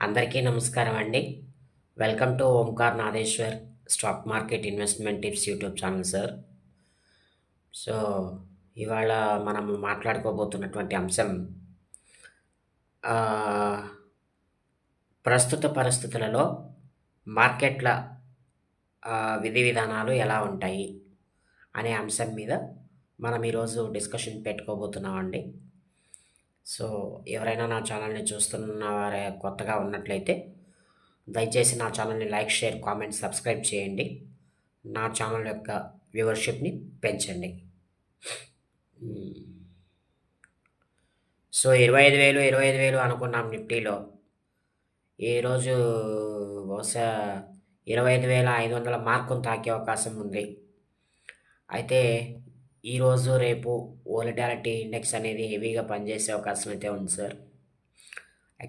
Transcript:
అందరికీ నమస్కారం అండి. Welcome to Omkar Nageshwar stock market investment tips YouTube channel sir. So, ఇవాళ మనం మాట్లాడుకోబోతున్నటువంటి అంశం ఆహ్, ప్రస్తుత పరిస్థితులలో మార్కెట్ల విధి విధానాలు ఎలా ఉంటాయి అనే అంశం మీద మనం ఈరోజు డిస్కషన్ పెట్టుకోబోతున్నామండి. సో, ఎవరైనా నా ఛానల్‌ని చూస్తున్న వారే కొత్తగా ఉన్నట్లయితే దయచేసి నా ఛానల్‌ని లైక్, షేర్, కామెంట్, సబ్స్క్రైబ్ చేయండి. నా ఛానల్ యొక్క వ్యూవర్‌షిప్‌ని పెంచండి. హ్మ్. సో, 25,000, 25,000 అనుకున్నాం నిఫ్టీలో. ఈరోజు బహుశా 25,500 మార్కును తాకే అవకాశం ఉంది. అయితే ఈరోజు, రేపు వోలటాలిటీ ఇండెక్స్ అనేది హెవీగా పనిచేసే అవకాశం అయితే ఉంది సార్.